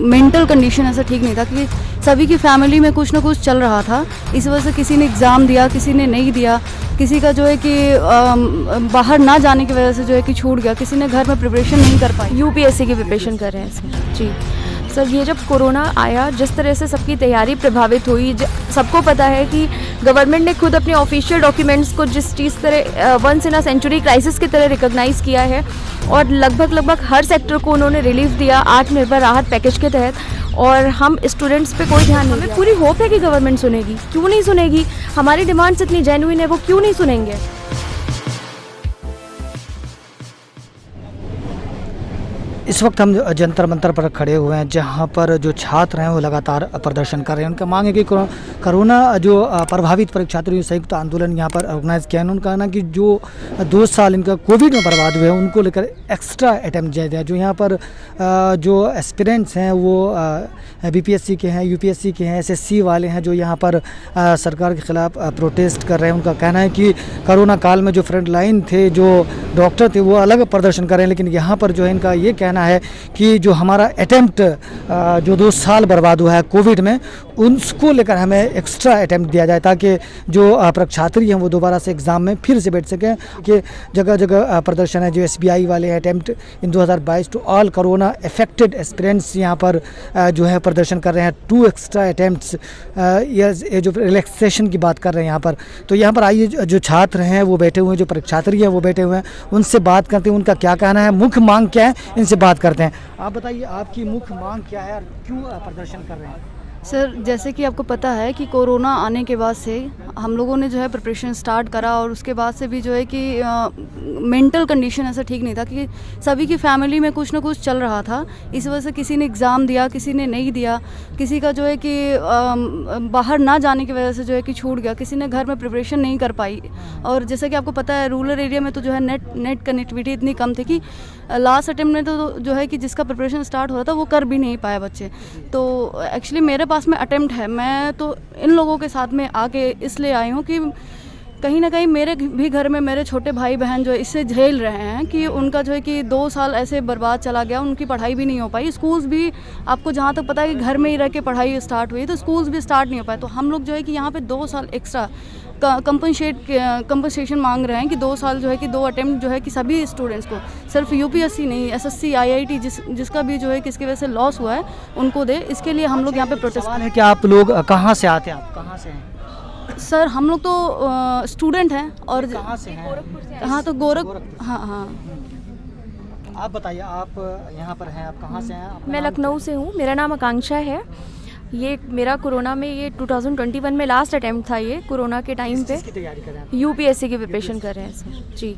Mental condition ऐसा ठीक नहीं था कि सभी की फैमिली में कुछ ना कुछ चल रहा था। इस वजह से किसी ने एग्ज़ाम दिया, किसी ने नहीं दिया, किसी का जो है कि बाहर ना जाने की वजह से जो है कि छूट गया, किसी ने घर में प्रिपरेशन नहीं कर पाई। यूपीएससी की प्रिपरेशन कर रहे हैं सर जी। सर ये जब कोरोना आया, जिस तरह से सबकी तैयारी प्रभावित हुई, सबको पता है कि गवर्नमेंट ने खुद अपने ऑफिशियल डॉक्यूमेंट्स को जिस चीज़ तरह once in a century crisis की तरह रिकॉग्नाइज़ किया है और लगभग हर सेक्टर को उन्होंने रिलीफ दिया आत्मनिर्भर राहत पैकेज के तहत, और हम स्टूडेंट्स पे कोई ध्यान नहीं। हमें पूरी होप है कि गवर्नमेंट सुनेगी, क्यों नहीं सुनेगी? हमारी डिमांड्स इतनी जेन्युइन है, वो क्यों नहीं सुनेंगे? इस वक्त हम जंतर मंतर पर खड़े हुए हैं, जहां पर जो छात्र हैं वो लगातार प्रदर्शन कर रहे हैं। उनका मांग है कि कोरोना जो प्रभावित परीक्षार्थियों संयुक्त आंदोलन यहां पर ऑर्गेनाइज किया है। उन्होंने कहा ना कि जो 2 साल इनका कोविड में बर्बाद हुए हैं उनको लेकर एक्स्ट्रा अटैम्प्ट दिया जाए। जो यहाँ पर जो एस्पिरेंट्स हैं वो बीपीएससी के हैं, यूपीएससी के हैं, एसएससी वाले हैं, जो यहाँ पर सरकार के ख़िलाफ़ प्रोटेस्ट कर रहे हैं। उनका कहना है कि कोरोना काल में जो फ्रंट लाइन थे, जो डॉक्टर थे, वो अलग प्रदर्शन कर रहे हैं, लेकिन यहाँ पर जो है इनका ये कहना है कि जो हमारा अटैम्प्ट जो 2 साल बर्बाद हुआ है कोविड में, उसको लेकर हमें एक्स्ट्रा अटैम्प्ट दिया जाए, ताकि जो परीक्षार्थी हैं वो दोबारा से एग्ज़ाम में फिर से बैठ सकें। कि जगह जगह प्रदर्शन है। जो एसबीआई वाले attempt in 2022 to all corona affected aspirants यहाँ पर जो है प्रदर्शन कर रहे हैं। 2 एक्स्ट्रा अटैम्प्ट्स, ये जो रिलैक्सेशन की बात कर रहे हैं यहाँ पर। तो यहाँ पर आइए, जो छात्र हैं वो बैठे हुए हैं, जो परीक्षार्थी हैं वो बैठे हुए हैं, उनसे बात करते हैं। उनका क्या कहना है, मुख्य मांग क्या है, इनसे बात करते हैं। आप बताइए, आपकी मुख्य मांग क्या है और क्यों प्रदर्शन कर रहे हैं? सर, जैसे कि आपको पता है कि कोरोना आने के बाद से हम लोगों ने जो है प्रिपरेशन स्टार्ट करा, और उसके बाद से भी जो है कि मेंटल कंडीशन ऐसा ठीक नहीं था कि सभी की फैमिली में कुछ ना कुछ चल रहा था। इस वजह से किसी ने एग्ज़ाम दिया, किसी ने नहीं दिया, किसी का जो है कि बाहर ना जाने की वजह से जो है कि छूट गया, किसी ने घर में प्रिपरेशन नहीं कर पाई। और जैसे कि आपको पता है रूरल एरिया में तो जो है नेट कनेक्टिविटी इतनी कम थी कि लास्ट अटेम्प्ट में तो जो है कि जिसका प्रिपरेशन स्टार्ट हो रहा था वो कर भी नहीं पाया बच्चे। तो एक्चुअली मेरे पास में अटेम्प्ट है, मैं तो इन लोगों के साथ में आके इसलिए आई हूँ कि कहीं ना कहीं मेरे भी घर में मेरे छोटे भाई बहन जो इससे झेल रहे हैं कि उनका जो है कि 2 साल ऐसे बर्बाद चला गया, उनकी पढ़ाई भी नहीं हो पाई। स्कूल्स भी, आपको जहाँ तक पता है कि घर में ही रह के पढ़ाई स्टार्ट हुई, तो स्कूल्स भी स्टार्ट नहीं हो पाए। तो हम लोग जो है कि यहाँ पे 2 साल एक्स्ट्रा कंपनसेशन मांग रहे हैं कि 2 साल जो है कि 2 अटेम्प्ट जो है कि सभी स्टूडेंट्स को, सिर्फ यूपीएससी नहीं, एसएससी, आईआईटी जिसका भी जो है कि इसकी वजह से लॉस हुआ है उनको दे। इसके लिए हम लोग यहाँ पे प्रोटेस्ट है कि आप लोग कहाँ से आते हैं, आप कहाँ से हैं? सर, हम लोग तो स्टूडेंट हैं। और कहाँ से हैं? हाँ, तो हाँ। आप बताइए, आप यहाँ पर हैं, आप कहाँ से हैं? मैं लखनऊ से हूँ, मेरा नाम आकांक्षा है। ये मेरा कोरोना में ये 2021 में लास्ट अटेम्प्ट था। ये कोरोना के टाइम पे तैयारी कर रहे हैं? यूपीएससी की प्रिपरेशन कर रहे हैं सर जी।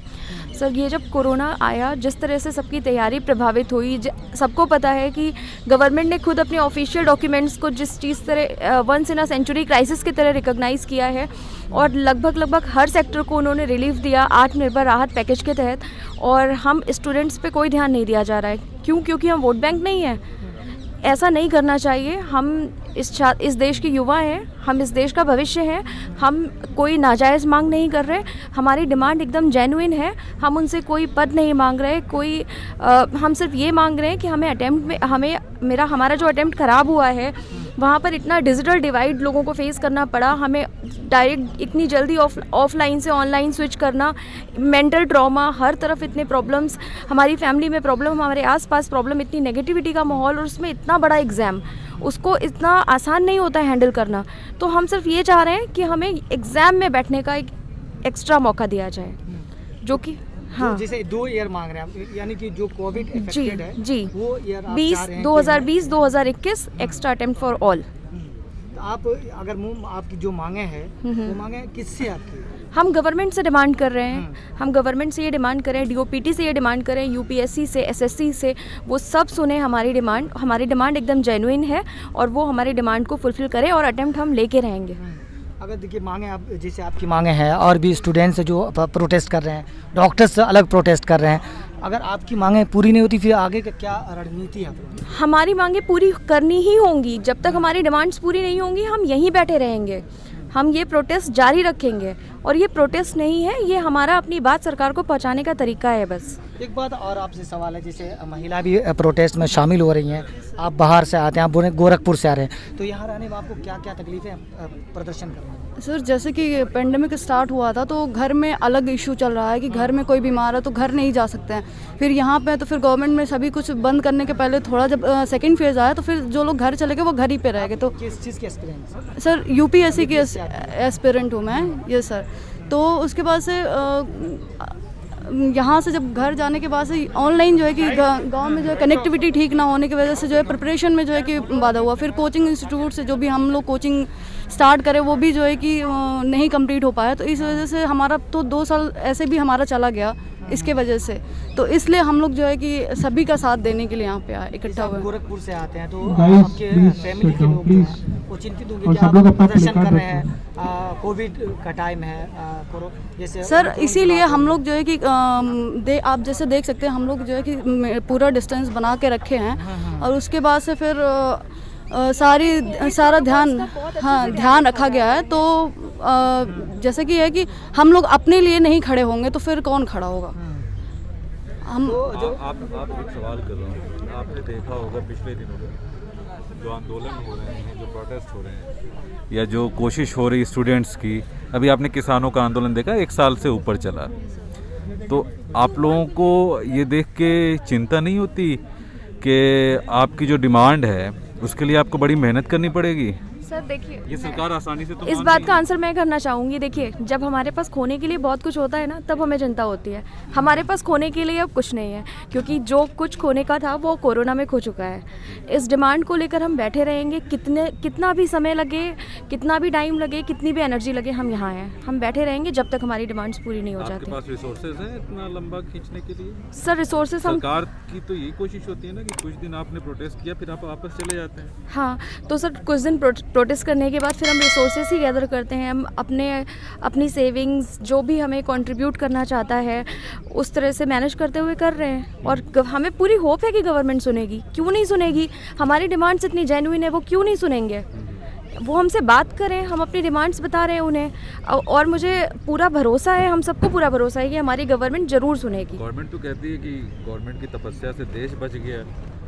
सर ये जब कोरोना आया, जिस तरह से सबकी तैयारी प्रभावित हुई, सबको पता है कि गवर्नमेंट ने खुद अपने ऑफिशियल डॉक्यूमेंट्स को जिस चीज़ तरह once in a century crisis की तरह रिकॉग्नाइज़ किया है और लगभग हर सेक्टर को उन्होंने रिलीफ दिया आत्मनिर्भर राहत पैकेज के तहत, और हम स्टूडेंट्स पे कोई ध्यान नहीं दिया जा रहा है। क्यों? क्योंकि हम वोट बैंक नहीं हैं। ऐसा नहीं करना चाहिए। हम इस देश के युवा हैं, हम इस देश का भविष्य हैं। हम कोई नाजायज़ मांग नहीं कर रहे, हमारी डिमांड एकदम जेन्युइन है। हम उनसे कोई पद नहीं मांग रहे, हम सिर्फ ये मांग रहे हैं कि हमें अटेम्प्ट में हमारा जो अटेम्प्ट ख़राब हुआ है वहाँ पर इतना डिजिटल डिवाइड लोगों को फेस करना पड़ा, हमें डायरेक्ट इतनी जल्दी ऑफलाइन से ऑनलाइन स्विच करना, मेंटल ट्रॉमा, हर तरफ इतने प्रॉब्लम्स, हमारी फैमिली में प्रॉब्लम, हमारे आसपास प्रॉब्लम, इतनी नेगेटिविटी का माहौल, और उसमें इतना बड़ा एग्ज़ाम, उसको इतना आसान नहीं होता है हैंडल करना। तो हम सिर्फ ये चाह रहे हैं कि हमें एग्ज़ाम में बैठने का एक एक्स्ट्रा मौका दिया जाए, जो कि हाँ, जैसे 2 ईयर मांग रहे हैं, यानी कि जो कोविड अफेक्टेड है जी, वो year 2020-2021 extra attempt for all. तो आप अगर आपकी जो मांगे हैं वो मांगे किससे आपकी? हम गवर्नमेंट से डिमांड कर रहे हैं, हम गवर्नमेंट से ये डिमांड कर रहे हैं, डीओपीटी से ये डिमांड कर रहे हैं, यूपीएससी से, एसएससी से, वो सब सुने हमारी डिमांड एकदम जेन्युइन है और वो हमारी डिमांड को फुलफिल करें और अटेम्प्ट हम लेके रहेंगे। अगर देखिए मांगे, आप जैसे आपकी मांगे हैं और भी स्टूडेंट्स जो प्रोटेस्ट कर रहे हैं, डॉक्टर्स अलग प्रोटेस्ट कर रहे हैं, अगर आपकी मांगे पूरी नहीं होती फिर आगे का क्या रणनीति है? हमारी मांगे पूरी करनी ही होंगी। जब तक हमारी डिमांड्स पूरी नहीं होंगी हम यहीं बैठे रहेंगे, हम ये प्रोटेस्ट जारी रखेंगे। और ये प्रोटेस्ट नहीं है, ये हमारा अपनी बात सरकार को पहुंचाने का तरीका है बस। एक बात और आपसे सवाल है, जैसे महिला भी प्रोटेस्ट में शामिल हो रही हैं, आप बाहर से आते हैं, आप गोरखपुर से आ रहे हैं, तो यहाँ रहने में आपको क्या क्या तकलीफें प्रदर्शन करने में? सर जैसे कि पेंडेमिक स्टार्ट हुआ था तो घर में अलग इशू चल रहा है कि घर में कोई बीमार है तो घर नहीं जा सकते हैं। फिर यहाँ पे तो फिर गवर्नमेंट में सभी कुछ बंद करने के पहले थोड़ा जब सेकंड फेज़ आया तो फिर जो लोग घर चले गए वो घर ही पे रह गए। तो किस चीज़ की एक्सपीरियंस? सर यूपीएससी की एस्पिरेंट हूँ मैं, ये सर। तो उसके बाद से यहाँ से जब घर जाने के बाद से ऑनलाइन जो है कि गांव में जो है कनेक्टिविटी ठीक ना होने की वजह से जो है प्रिपरेशन में जो है कि बाधा हुआ। फिर कोचिंग इंस्टीट्यूट से जो भी हम लोग कोचिंग स्टार्ट करें वो भी जो है कि नहीं कंप्लीट हो पाया। तो इस वजह से हमारा तो 2 साल ऐसे भी हमारा चला गया इसके वजह से। तो इसलिए हम लोग जो है कि सभी का साथ देने के लिए यहाँ पे आए, इकट्ठा हुए। गोरखपुर से आते हैं तो आपके फैमिली के लोग जो हैं वो चिंतित होंगे कि आप प्रदर्शन कर रहे हैं, कोविड का टाइम है, जैसे सर इसीलिए हम लोग जो है कि आप जैसे देख सकते हैं हम लोग जो है कि पूरा डिस्टेंस बना के रखे हैं और उसके बाद से फिर सारा ध्यान रखा गया है। तो जैसे कि है कि हम लोग अपने लिए नहीं खड़े होंगे तो फिर कौन खड़ा होगा। हम आप एक सवाल कर रहा हूँ, आपने देखा होगा पिछले दिनों में जो आंदोलन हो रहे हैं, जो प्रोटेस्ट हो रहे हैं या जो कोशिश हो रही स्टूडेंट्स की, अभी आपने किसानों का आंदोलन देखा 1 साल से ऊपर चला, तो आप लोगों को ये देख के चिंता नहीं होती कि आपकी जो डिमांड है उसके लिए आपको बड़ी मेहनत करनी पड़ेगी? सर देखिए, ये सरकार आसानी से तो इस बात का आंसर मैं करना चाहूँगी। देखिए, जब हमारे पास खोने के लिए बहुत कुछ होता है ना, तब हमें चिंता होती है। हमारे पास खोने के लिए अब कुछ नहीं है, क्योंकि जो कुछ खोने का था वो कोरोना में खो चुका है। इस डिमांड को लेकर हम बैठे रहेंगे, कितना भी समय लगे, कितना भी टाइम लगे, कितनी भी एनर्जी लगे, हम यहाँ हैं, हम बैठे रहेंगे जब तक हमारी डिमांड्स पूरी नहीं हो जाती। आपके पास रिसोर्सेज हैं इतना लंबा खींचने के लिए? सर रिसोर्सेज हम, सरकार की तो यही कोशिश होती है ना कि कुछ दिन आपने प्रोटेस्ट किया फिर आप वापस चले जाते हैं। हाँ, तो सर कुछ दिन प्रोटेस्ट करने के बाद फिर हम रिसोर्सेज ही गैदर करते हैं। हम अपनी सेविंग्स जो भी हमें कंट्रीब्यूट करना चाहता है उस तरह से मैनेज करते हुए कर रहे हैं। और हमें पूरी होप है कि गवर्नमेंट सुनेगी। क्यों नहीं सुनेगी? हमारी डिमांड्स इतनी जेन्युइन है, वो क्यों नहीं सुनेंगे? वो हमसे बात करें, हम अपनी डिमांड्स बता रहे हैं उन्हें, और मुझे पूरा भरोसा है, हम सबको पूरा भरोसा है कि हमारी गवर्नमेंट ज़रूर सुनेगी। गवर्नमेंट तो कहती है कि गवर्नमेंट की तपस्या से देश बच गया,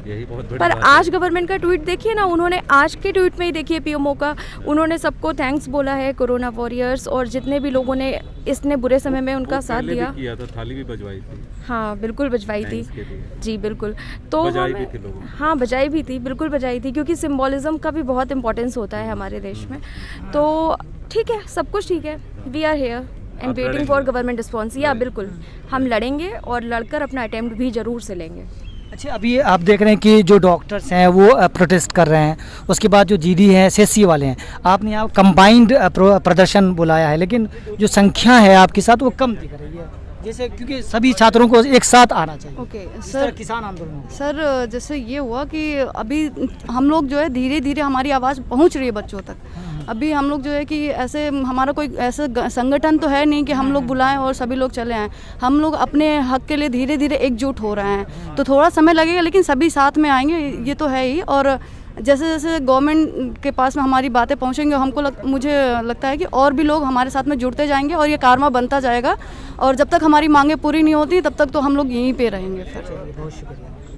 यही बहुत बड़ी पर बात आज है। गवर्नमेंट का ट्वीट देखिए ना, उन्होंने आज के ट्वीट में ही देखिए पीएमओ का, उन्होंने सबको थैंक्स बोला है, कोरोना वॉरियर्स और जितने भी लोगों ने इतने बुरे समय में उनका साथ पहले दिया। भी किया था, थाली भी बजवाई थी। हाँ बिल्कुल बजवाई थी Thanks के लिए। जी बिल्कुल। तो बजाई भी हमें, थी लोगों ने। हाँ बजाई भी थी, बिल्कुल बजाई थी, क्योंकि सिम्बॉलिज्म का भी बहुत इंपॉर्टेंस होता है हमारे देश में। तो ठीक है, सब कुछ ठीक है, we are here and waiting लड़ेंगे। For government response. या बिल्कुल हम लड़ेंगे और लड़कर अपना अटेम्प्ट भी ज़रूर से लेंगे। अच्छा, अभी आप देख रहे हैं कि जो डॉक्टर्स हैं वो प्रोटेस्ट कर रहे हैं, उसके बाद जो जीडी हैं, एसएससी वाले हैं, आपने यहाँ कंबाइंड प्रदर्शन बुलाया है, लेकिन जो संख्या है आपके साथ वो कम दिख रही है, जैसे क्योंकि सभी छात्रों को एक साथ आना चाहिए। ओके इस सर, तरह किसान आंदोलन सर जैसे ये हुआ कि अभी हम लोग जो है धीरे धीरे हमारी आवाज़ पहुंच रही है बच्चों तक। अभी हम लोग जो है कि ऐसे हमारा कोई ऐसा संगठन तो है नहीं कि हम लोग बुलाएं और सभी लोग चले आएँ। हम लोग अपने हक के लिए धीरे धीरे एकजुट हो रहे हैं, तो थोड़ा समय लगेगा लेकिन सभी साथ में आएंगे, ये तो है ही। और जैसे जैसे गवर्नमेंट के पास में हमारी बातें पहुंचेंगे, मुझे लगता है कि और भी लोग हमारे साथ में जुड़ते जाएंगे और ये कारवा बनता जाएगा। और जब तक हमारी मांगें पूरी नहीं होती तब तक तो हम लोग यहीं पे रहेंगे फिर। बहुत शुक्रिया।